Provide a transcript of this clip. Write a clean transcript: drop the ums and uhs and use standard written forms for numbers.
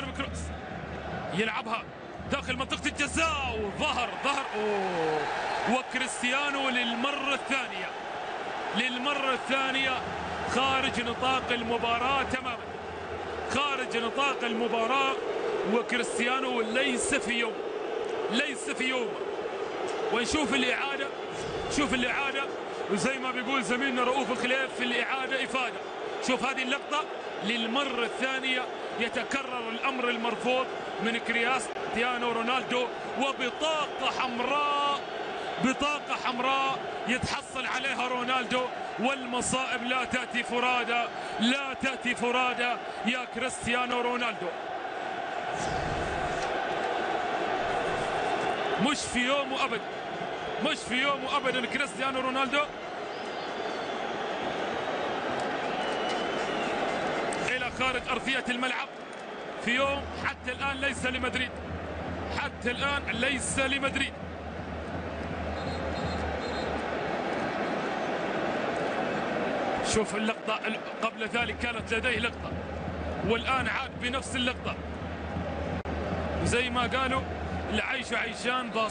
جانب كروس يلعبها داخل منطقة الجزاء وظهر وكريستيانو للمرة الثانية خارج نطاق المباراة تماما، خارج نطاق المباراة. وكريستيانو ليس في يوم. ونشوف الإعادة، شوف الإعادة، وزي ما بيقول زميلنا رؤوف الخليف في الإعادة إفادة. شوف هذه اللقطة للمرة الثانية يتكرر الأمر المرفوض من كريستيانو رونالدو، بطاقة حمراء يتحصل عليها رونالدو. والمصائب لا تأتي فرادى يا كريستيانو رونالدو. مش في يوم وأبدا كريستيانو رونالدو إلى خارج أرضية الملعب في يوم حتى الآن ليس لمدريد. شوف اللقطة قبل ذلك كانت لديه لقطة، والآن عاد بنفس اللقطة. زي ما قالوا العيش عيشان باص.